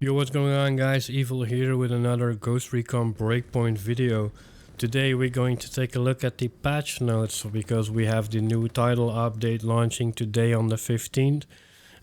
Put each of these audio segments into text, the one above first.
Yo, what's going on guys, Evil here with another Ghost Recon Breakpoint video. Today we're going to take a look at the patch notes because we have the new title update launching today on the 15th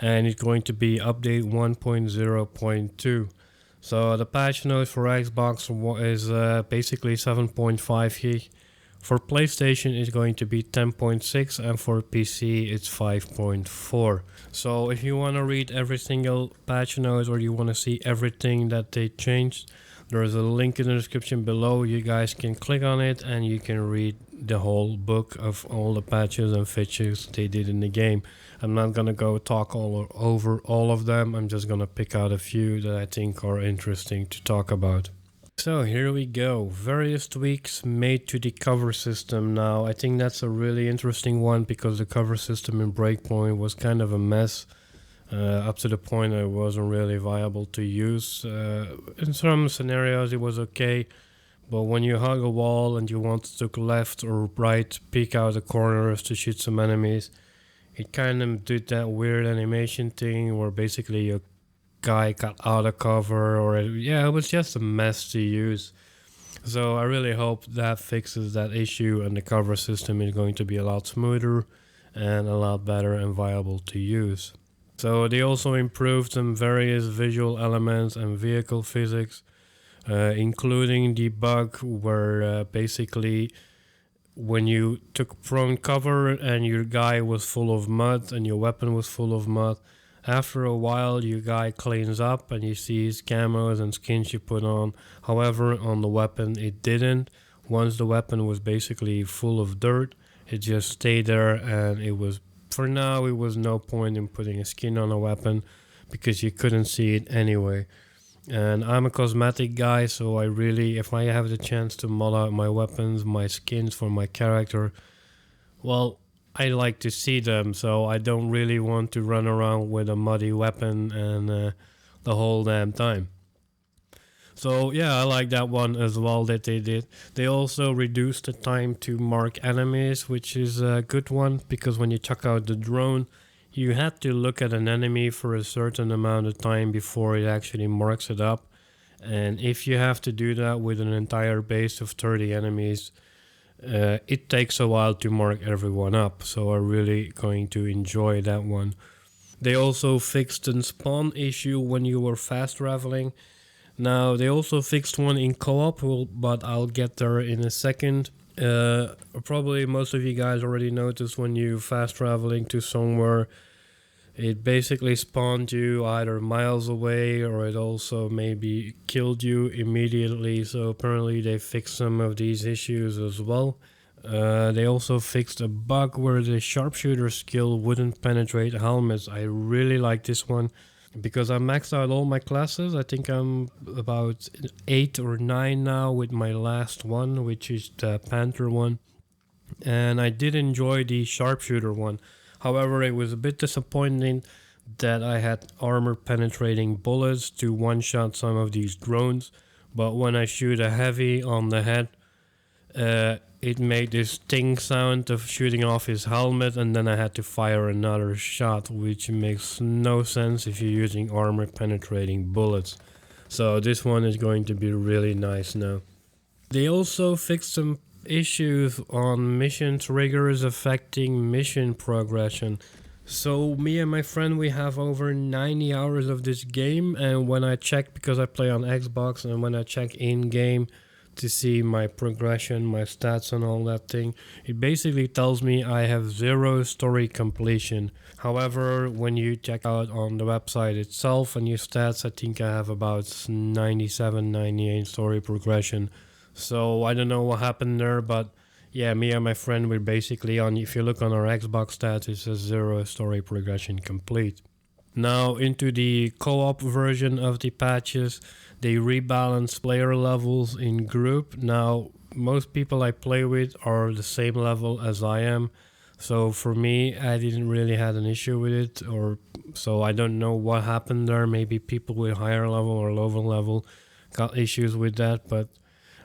and it's going to be update 1.0.2. So the patch notes for Xbox is basically 7.5 here. For PlayStation it's going to be 10.6 and for PC it's 5.4. So if you want to read every single patch notes or you want to see everything that they changed, there's a link in the description below. You guys can click on it and you can read the whole book of all the patches and features they did in the game. I'm not gonna go talk over all of them. I'm just gonna pick out a few that I think are interesting to talk about. So here we go, various tweaks made to the cover system. Now I think that's a really interesting one because the cover system in Breakpoint was kind of a mess, up to the point that it wasn't really viable to use. In some scenarios it was okay, but when you hug a wall and you want to look left or right, peek out the corners to shoot some enemies, it kind of did that weird animation thing where basically your guy got out of cover, or it was just a mess to use. So I really hope that fixes that issue and the cover system is going to be a lot smoother and a lot better and viable to use. So they also improved some various visual elements and vehicle physics, including the bug where basically when you took prone cover and your guy was full of mud and your weapon was full of mud, after a while your guy cleans up and you see his camos and skins you put on. However, on the weapon it didn't. Once the weapon was basically full of dirt, it just stayed there, and it was no point in putting a skin on a weapon because you couldn't see it anyway. And I'm a cosmetic guy, so if I have the chance to mod out my weapons, my skins for my character, well, I like to see them, so I don't really want to run around with a muddy weapon and the whole damn time. So yeah, I like that one as well that they did. They also reduced the time to mark enemies, which is a good one because when you chuck out the drone, you had to look at an enemy for a certain amount of time before it actually marks it up. And if you have to do that with an entire base of 30 enemies, it takes a while to mark everyone up, so I'm really going to enjoy that one. They also fixed the spawn issue when you were fast traveling. Now they also fixed one in co-op, but I'll get there in a second. Probably most of you guys already noticed when you fast traveling to somewhere, it basically spawned you either miles away or it also maybe killed you immediately. So apparently they fixed some of these issues as well. They also fixed a bug where the sharpshooter skill wouldn't penetrate helmets. I really like this one because I maxed out all my classes. I think I'm about 8 or 9 now with my last one, which is the Panther one. And I did enjoy the sharpshooter one. However, it was a bit disappointing that I had armor penetrating bullets to one-shot some of these drones, but when I shoot a heavy on the head, it made this ting sound of shooting off his helmet, and then I had to fire another shot, which makes no sense if you're using armor penetrating bullets. So this one is going to be really nice now. They also fixed some issues on mission triggers affecting mission progression. So me and my friend, we have over 90 hours of this game, and when I check, because I play on Xbox, and when I check in game to see my progression, my stats and all that thing, it basically tells me I have 0 story completion. However, when you check out on the website itself and your stats, I think I have about 97, 98 story progression. So I don't know what happened there, but yeah, me and my friend, we're basically on, if you look on our Xbox stats, it says 0 story progression complete. Now into the co-op version of the patches, they rebalance player levels in group. Now most people I play with are the same level as I am, so for me I didn't really have an issue with it, or so I don't know what happened there. Maybe people with higher level or lower level got issues with that, but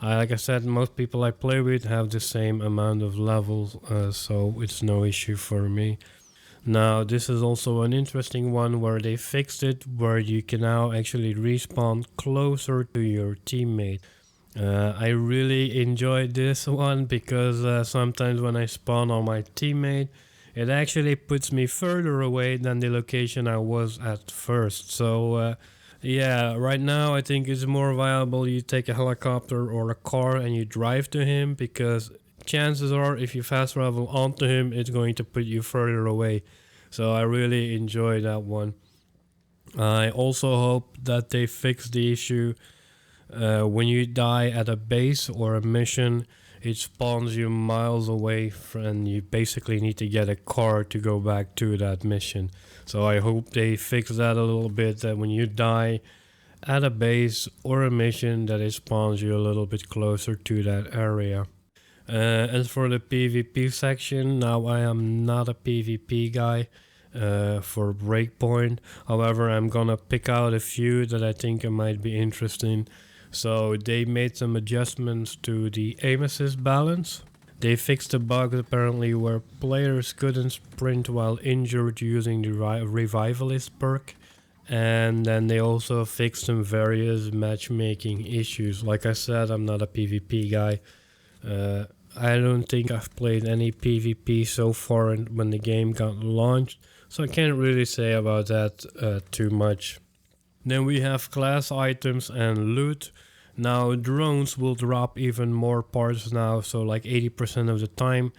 like I said, most people I play with have the same amount of levels, so it's no issue for me. Now this is also an interesting one where they fixed it, where you can now actually respawn closer to your teammate. I really enjoyed this one because sometimes when I spawn on my teammate, it actually puts me further away than the location I was at first. So yeah, right now I think it's more viable you take a helicopter or a car and you drive to him, because chances are if you fast travel onto him, it's going to put you further away. So I really enjoy that one. I also hope that they fix the issue when you die at a base or a mission, it spawns you miles away and you basically need to get a car to go back to that mission. So I hope they fix that a little bit, that when you die at a base or a mission, that it spawns you a little bit closer to that area. As for the PvP section, now I am not a PvP guy for Breakpoint. However, I'm gonna pick out a few that I think might be interesting. So they made some adjustments to the Amesys Balance. They fixed a bug apparently where players couldn't sprint while injured using the Revivalist perk. And then they also fixed some various matchmaking issues. Like I said, I'm not a PvP guy. I don't think I've played any PvP so far when the game got launched, so I can't really say about that too much. Then we have class items and loot. Now drones will drop even more parts now, so like 80% of the time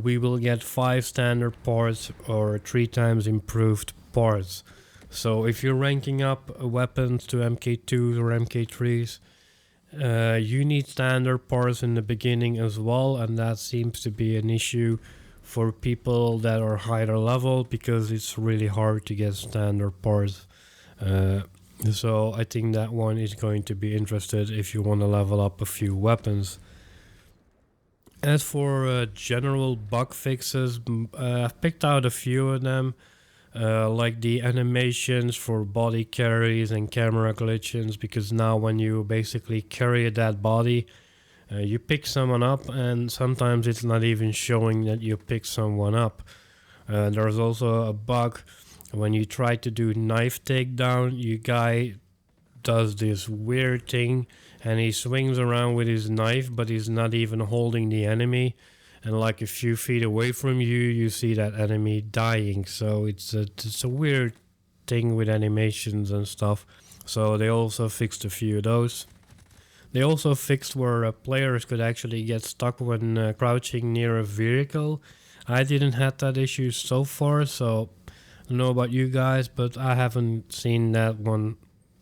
we will get 5 standard parts or 3 times improved parts. So if you're ranking up weapons to MK2s or MK3s, you need standard parts in the beginning as well, and that seems to be an issue for people that are higher level because it's really hard to get standard parts. So I think that one is going to be interesting if you want to level up a few weapons. As for general bug fixes, I've picked out a few of them. Like the animations for body carries and camera glitches, because now when you basically carry a dead body, you pick someone up and sometimes it's not even showing that you pick someone up. There's also a bug when you try to do knife takedown, your guy does this weird thing and he swings around with his knife, but he's not even holding the enemy. And like a few feet away from you, you see that enemy dying. So it's a weird thing with animations and stuff. So they also fixed a few of those. They also fixed where players could actually get stuck when crouching near a vehicle. I didn't have that issue so far, so I don't know about you guys, but I haven't seen that one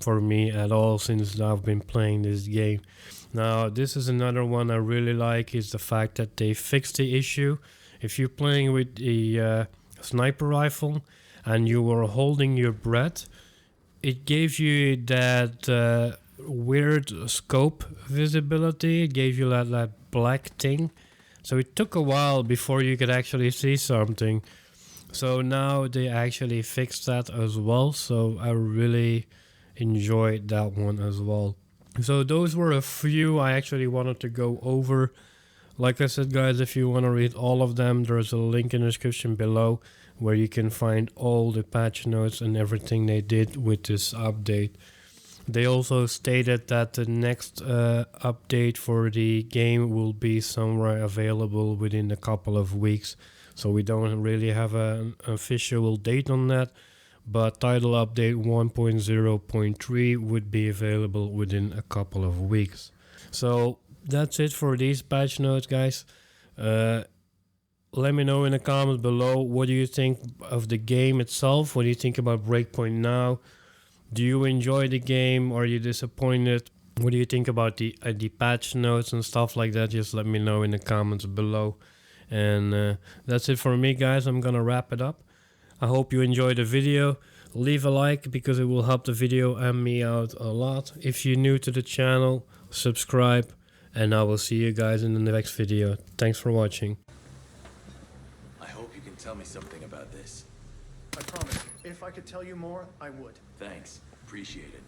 for me at all since I've been playing this game. Now this is another one I really like, is the fact that they fixed the issue. If you're playing with the sniper rifle and you were holding your breath, it gave you that weird scope visibility. It gave you that black thing. So it took a while before you could actually see something. So now they actually fixed that as well. So I really enjoyed that one as well. So those were a few I actually wanted to go over. Like I said, guys, if you want to read all of them, there's a link in the description below where you can find all the patch notes and everything they did with this update. They also stated that the next update for the game will be somewhere available within a couple of weeks. So we don't really have an official date on that. But title update 1.0.3 would be available within a couple of weeks. So that's it for these patch notes, guys. Let me know in the comments below, what do you think of the game itself? What do you think about Breakpoint now? Do you enjoy the game? Are you disappointed? What do you think about the patch notes and stuff like that? Just let me know in the comments below. And that's it for me, guys. I'm gonna wrap it up. I hope you enjoyed the video. Leave a like because it will help the video and me out a lot. If you're new to the channel, subscribe, and I will see you guys in the next video. Thanks for watching. I hope you can tell me something about this. I promise you, if I could tell you more, I would. Thanks. Appreciate it.